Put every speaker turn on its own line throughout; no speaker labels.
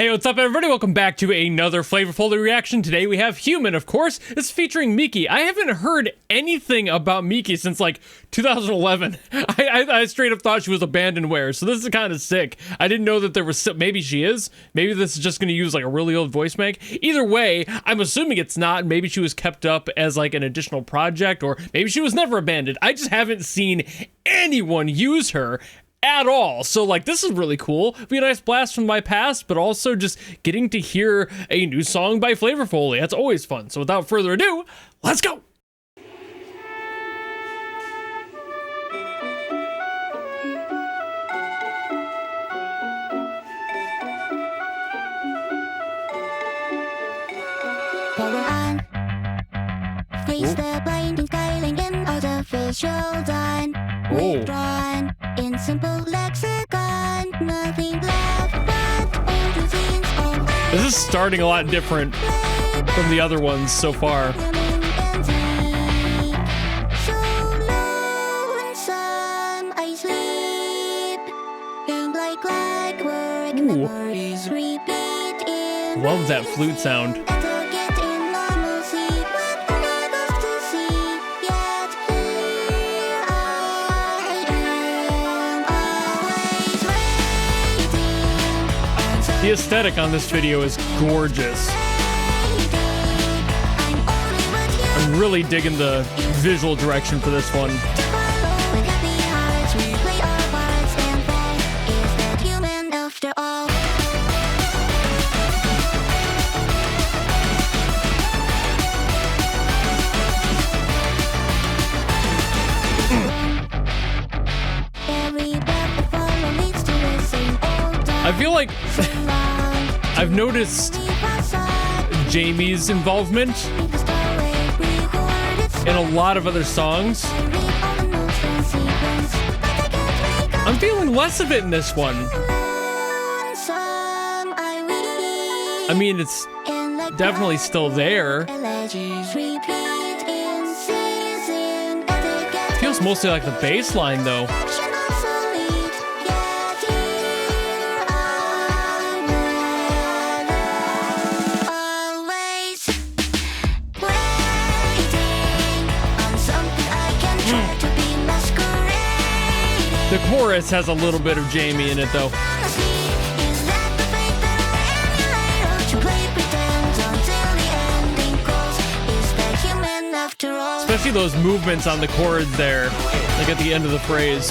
Hey, what's up, everybody? Welcome back to another Flavor FOLEY reaction. Today we have Human, of course. It's featuring Miki. I haven't heard anything about Miki since like 2011. I straight up thought she was abandonware, so this is kind of sick. I didn't know that there was maybe she is. Maybe this is just going to use like a really old voice make. Either way, I'm assuming it's not. Maybe she was kept up as like an additional project, or maybe she was never abandoned. I just haven't seen anyone use her at all. So like, this is really cool. Be a nice blast from my past, but also just getting to hear a new song by Flavor FOLEY. That's always fun. So without further ado, let's go.
Power on. Face the blinding skyline in artificial dawn. Withdrawn in simple lexicon. Nothing left but old routines.
This is starting a lot different from the other ones so far.
So lonesome I sleep. And like clockwork, memories repeat in
Love that flute sound. The aesthetic on this video is gorgeous. I'm really digging the visual direction for this one. I feel like I've noticed Jaime's involvement in a lot of other songs. I'm feeling less of it in this one. I mean, it's definitely still there. It feels mostly like the bass line, though. The chorus has a little bit of Jaime in it, though. Especially those movements on the chords there, like at the end of the phrase.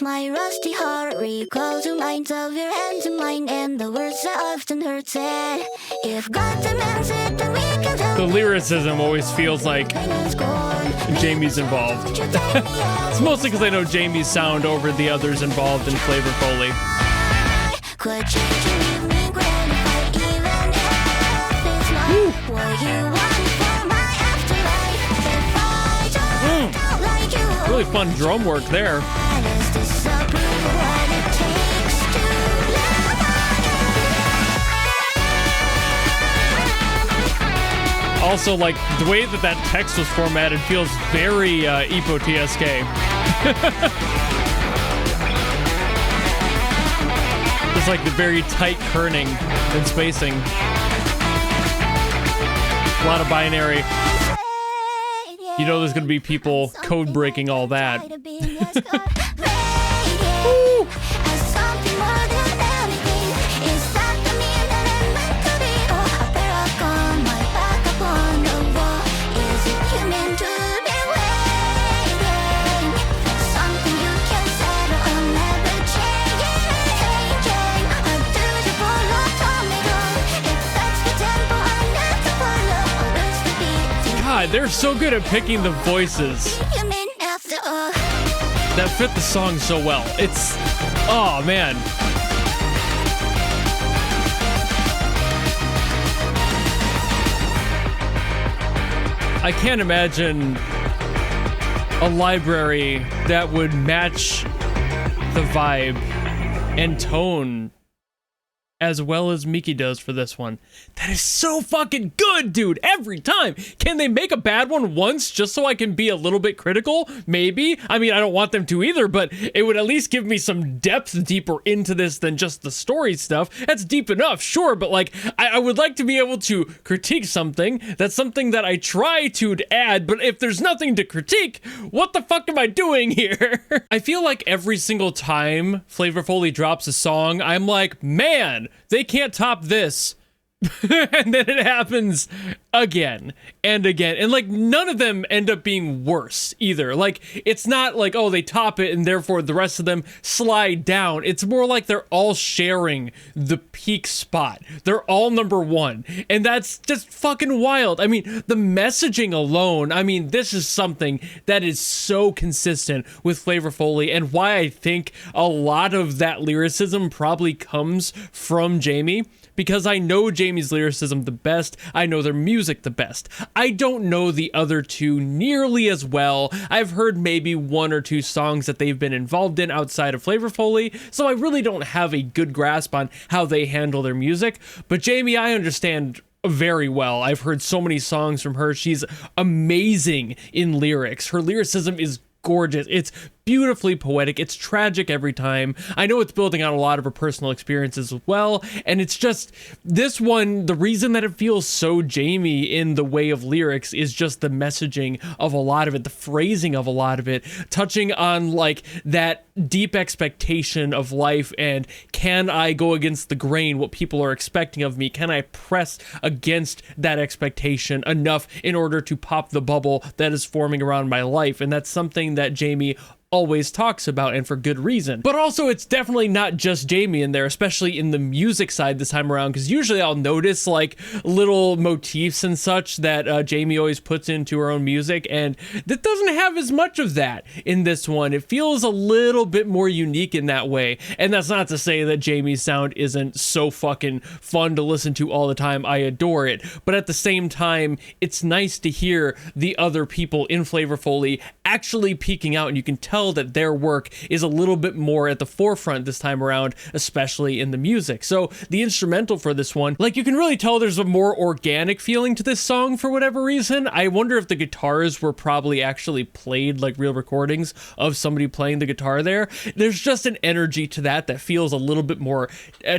My rusty heart recalls reminders of your hands in mine, and the words that often hurt said, if God demands it, then we can tell.
The lyricism always feels like Jaime's involved. It's mostly because I know Jaime's sound over the others involved in Flavor FOLEY.
Could change and leave me gratified, even if it's not what you want for my afterlife. If I don't like you,
really fun drum work there. Also, like, the way that that text was formatted feels very EPO TSK. It's like the very tight kerning and spacing. A lot of binary. You know there's going to be people code breaking all that. God, they're so good at picking the voices that fit the song so well. It's, oh man. I can't imagine a library that would match the vibe and tone as well as Miki does for this one. That is so fucking good, dude, every time. Can they make a bad one once just so I can be a little bit critical? Maybe. I mean, I don't want them to either, but it would at least give me some depth deeper into this than just the story stuff. That's deep enough, sure, but like, I would like to be able to critique something. That's something that I try to add, but if there's nothing to critique, what the fuck am I doing here? I feel like every single time Flavor Foley drops a song, I'm like, man, they can't top this. And then it happens again and again, and like none of them end up being worse either. Like, it's not like, oh, they top it and therefore the rest of them slide down. It's more like they're all sharing the peak spot. They're all number one, and that's just fucking wild. I mean, the messaging alone, I mean, this is something that is so consistent with Flavor Foley, and why I think a lot of that lyricism probably comes from Jaime. Because I know Jaime's lyricism the best, I know their music the best. I don't know the other two nearly as well. I've heard maybe one or two songs that they've been involved in outside of Flavor Foley, so I really don't have a good grasp on how they handle their music. But Jaime, I understand very well. I've heard so many songs from her. She's amazing in lyrics. Her lyricism is gorgeous. It's beautifully poetic. It's tragic every time. I know it's building on a lot of her personal experiences as well, and it's just, this one, the reason that it feels so Jaime in the way of lyrics is just the messaging of a lot of it, the phrasing of a lot of it, touching on like that deep expectation of life, and can I go against the grain, what people are expecting of me? Can I press against that expectation enough in order to pop the bubble that is forming around my life? And that's something that Jaime always talks about, and for good reason. But also, it's definitely not just Jaime in there, especially in the music side this time around, because usually I'll notice like little motifs and such that Jaime always puts into her own music, and that doesn't have as much of that in this one. It feels a little bit more unique in that way, and that's not to say that Jaime's sound isn't so fucking fun to listen to all the time. I adore it, but at the same time, it's nice to hear the other people in Flavor Foley actually peeking out, and you can tell that their work is a little bit more at the forefront this time around, especially in the music. So the instrumental for this one, like, you can really tell there's a more organic feeling to this song for whatever reason. I wonder if the guitars were probably actually played like real recordings of somebody playing the guitar there. There's just an energy to that that feels a little bit more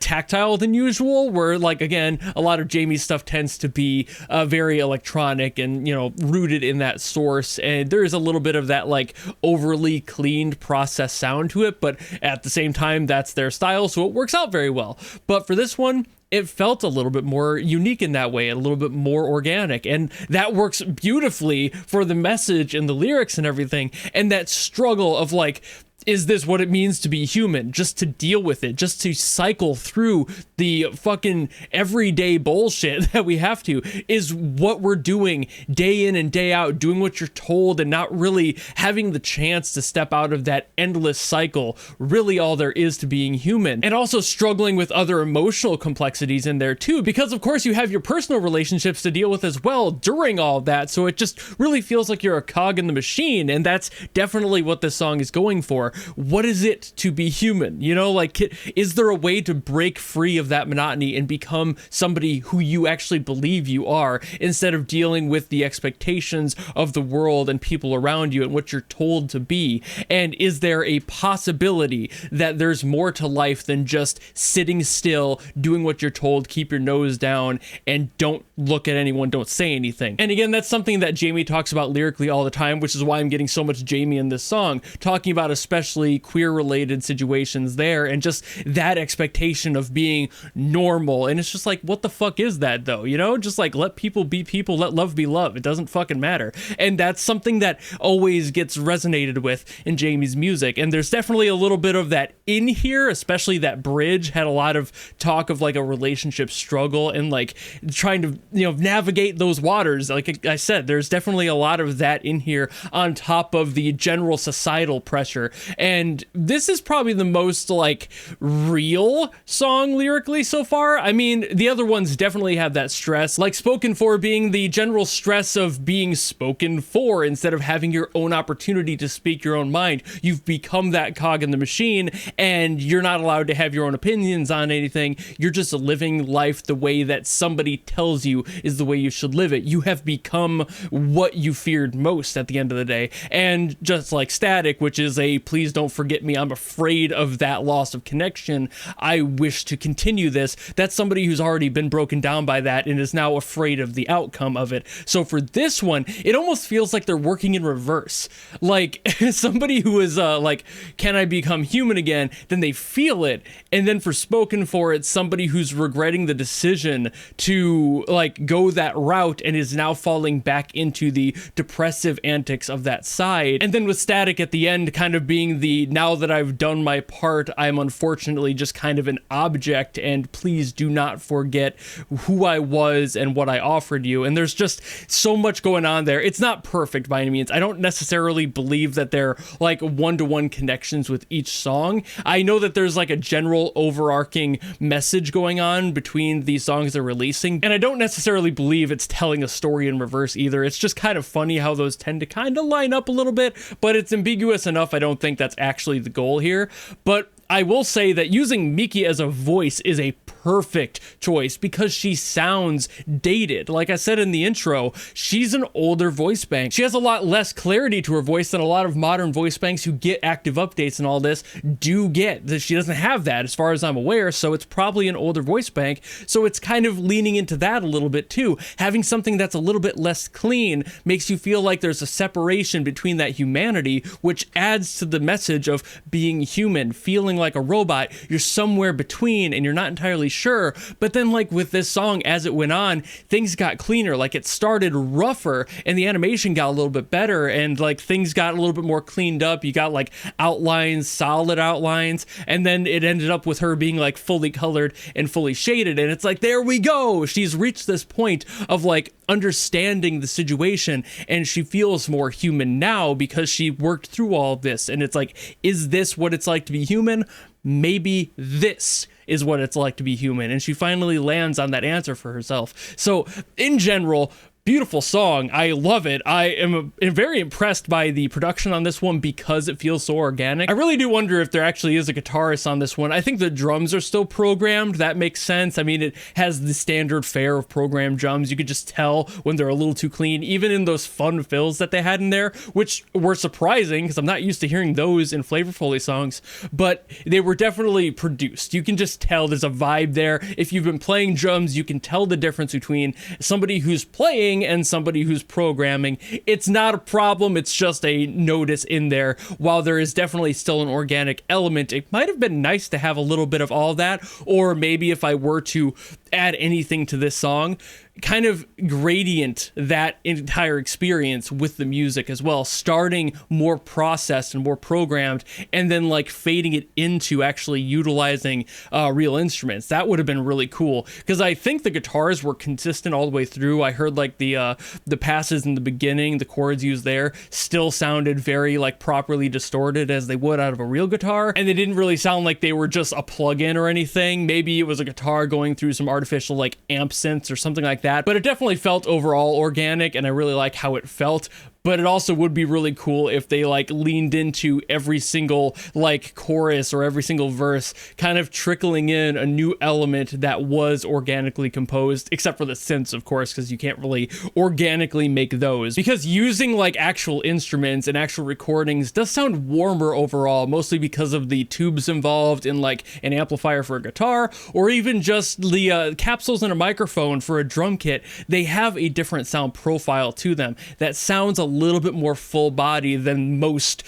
tactile than usual, where, like, again, a lot of Jaime's stuff tends to be very electronic and, you know, rooted in that source, and there is a little bit of that like overly cleaned processed sound to it, but at the same time, that's their style, so it works out very well. But for this one, it felt a little bit more unique in that way, a little bit more organic, and that works beautifully for the message and the lyrics and everything, and that struggle of like, is this what it means to be human? Just to deal with it, just to cycle through the fucking everyday bullshit that we have to, is what we're doing day in and day out, doing what you're told and not really having the chance to step out of that endless cycle, really all there is to being human. And also struggling with other emotional complexities in there too, because of course you have your personal relationships to deal with as well during all that, so it just really feels like you're a cog in the machine, and that's definitely what this song is going for. What is it to be human? You know, like, is there a way to break free of that monotony and become somebody who you actually believe you are, instead of dealing with the expectations of the world and people around you and what you're told to be? And is there a possibility that there's more to life than just sitting still, doing what you're told, keep your nose down, and don't look at anyone, don't say anything? And again, that's something that Jaime talks about lyrically all the time, which is why I'm getting so much Jaime in this song, talking about especially queer related situations there, and just that expectation of being normal. And it's just like, what the fuck is that though? You know, just like, let people be people, let love be love. It doesn't fucking matter. And that's something that always gets resonated with in Jaime's music. And there's definitely a little bit of that in here, especially that bridge had a lot of talk of like a relationship struggle and like trying to, you know, navigate those waters. Like I said, there's definitely a lot of that in here on top of the general societal pressure And this is probably the most like real song lyrically so far. I mean, the other ones definitely have that stress, like Spoken For being the general stress of being spoken for instead of having your own opportunity to speak your own mind. You've become that cog in the machine and you're not allowed to have your own opinions on anything. You're just living life the way that somebody tells you is the way you should live it. You have become what you feared most at the end of the day. And just like Static, which is a please don't forget me, I'm afraid of that loss of connection, I wish to continue this. That's somebody who's already been broken down by that and is now afraid of the outcome of it. So for this one, it almost feels like they're working in reverse. Like somebody who is like, can I become human again? Then they feel it. And then for Spoken For, it's somebody who's regretting the decision to like go that route and is now falling back into the depressive antics of that side. And then with Static at the end kind of being the, now that I've done my part, I'm unfortunately just kind of an object, and please do not forget who I was and what I offered you. And there's just so much going on there. It's not perfect by any means. I don't necessarily believe that they're like one-to-one connections with each song. I know that there's like a general overarching message going on between these songs they're releasing, and I don't necessarily believe it's telling a story in reverse either. It's just kind of funny how those tend to kind of line up a little bit, but it's ambiguous enough. I don't think that's actually the goal here. But I will say that using Miki as a voice is a perfect choice because she sounds dated. Like I said in the intro, she's an older voice bank. She has a lot less clarity to her voice than a lot of modern voice banks who get active updates and all this do get. She doesn't have that as far as I'm aware, so it's probably an older voice bank. So it's kind of leaning into that a little bit too. Having something that's a little bit less clean makes you feel like there's a separation between that humanity, which adds to the message of being human, feeling like a robot. You're somewhere between and you're not entirely sure. But then like with this song, as it went on, things got cleaner. Like it started rougher and the animation got a little bit better and like things got a little bit more cleaned up. You got like outlines, solid outlines, and then it ended up with her being like fully colored and fully shaded. And it's like, there we go. She's reached this point of like understanding the situation and she feels more human now because she worked through all of this. And it's like, is this what it's like to be human? Maybe this is what it's like to be human. And she finally lands on that answer for herself. So in general, beautiful song. I love it. I am very impressed by the production on this one because it feels so organic. I really do wonder if there actually is a guitarist on this one. I think the drums are still programmed. That makes sense. I mean, it has the standard fare of programmed drums. You could just tell when they're a little too clean, even in those fun fills that they had in there, which were surprising because I'm not used to hearing those in Flavor Foley songs, but they were definitely produced. You can just tell there's a vibe there. If you've been playing drums, you can tell the difference between somebody who's playing and somebody who's programming. It's not a problem. It's just a notice in there. While there is definitely still an organic element, it might have been nice to have a little bit of all that, or maybe if I were to add anything to this song, kind of gradient that entire experience with the music as well, starting more processed and more programmed and then like fading it into actually utilizing real instruments. That would have been really cool because I think the guitars were consistent all the way through. I heard like the passes in the beginning, the chords used there still sounded very like properly distorted as they would out of a real guitar, and they didn't really sound like they were just a plug-in or anything. Maybe it was a guitar going through some artificial like amp synths or something like that, but it definitely felt overall organic and I really like how it felt. But it also would be really cool if they like leaned into every single like chorus or every single verse, kind of trickling in a new element that was organically composed, except for the synths, of course, because you can't really organically make those. Because using like actual instruments and actual recordings does sound warmer overall, mostly because of the tubes involved in like an amplifier for a guitar, or even just the capsules in a microphone for a drum kit. They have a different sound profile to them that sounds a little bit more full body than most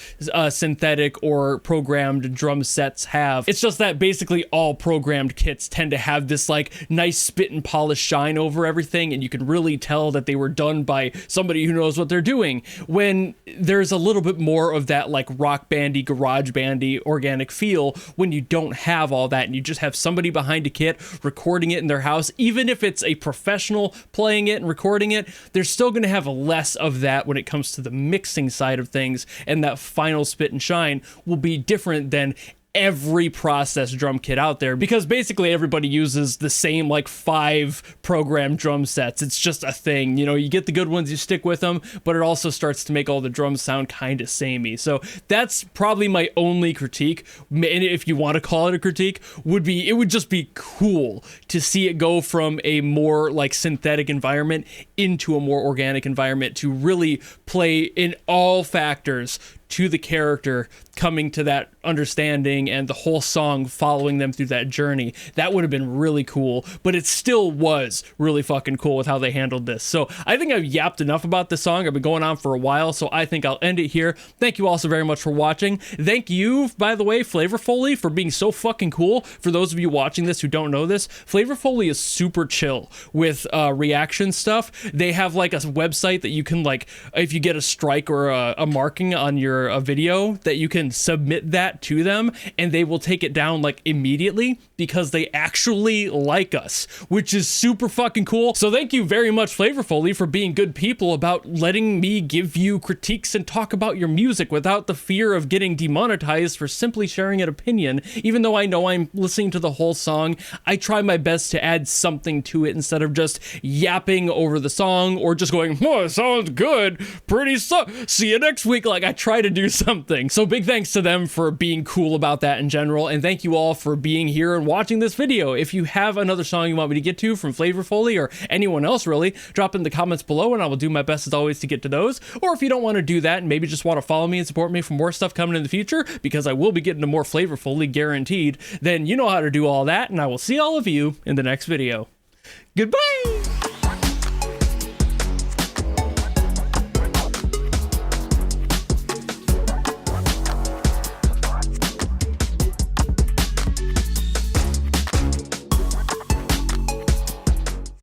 synthetic or programmed drum sets have. It's just that basically all programmed kits tend to have this like nice spit and polish shine over everything, and you can really tell that they were done by somebody who knows what they're doing, when there's a little bit more of that like rock bandy, garage bandy organic feel when you don't have all that and you just have somebody behind a kit recording it in their house. Even if it's a professional playing it and recording it, they're still going to have less of that when it comes to the mixing side of things, and that final spit and shine will be different than every processed drum kit out there, because basically everybody uses the same like 5 programmed drum sets. It's just a thing, you know, you get the good ones, you stick with them, but it also starts to make all the drums sound kind of samey. So that's probably my only critique, and if you want to call it a critique, would be it would just be cool to see it go from a more like synthetic environment into a more organic environment, to really play in all factors to the character coming to that understanding and the whole song following them through that journey. That would have been really cool, but it still was really fucking cool with how they handled this. So I think I've yapped enough about this song. I've been going on for a while, so I think I'll end it here. Thank you all so very much for watching. Thank you, by the way, Flavor Foley, for being so fucking cool. For those of you watching this who don't know this, Flavor Foley is super chill with reaction stuff. They have like a website that you can, like, if you get a strike or a marking on your video, that you can submit that to them and they will take it down like immediately, because they actually like us, which is super fucking cool. So thank you very much, Flavor Foley, for being good people about letting me give you critiques and talk about your music without the fear of getting demonetized for simply sharing an opinion. Even though I know I'm listening to the whole song, I try my best to add something to it instead of just yapping over the song or just going, oh, it sounds good, see you next week. Like, I try to do something. So big thanks to them for being cool about that in general, and thank you all for being here and watching this video. If you have another song you want me to get to from Flavor Foley or anyone else really, drop in the comments below and I will do my best as always to get to those. Or if you don't want to do that and maybe just want to follow me and support me for more stuff coming in the future, because I will be getting to more Flavor Foley guaranteed, then you know how to do all that, and I will see all of you in the next video. Goodbye!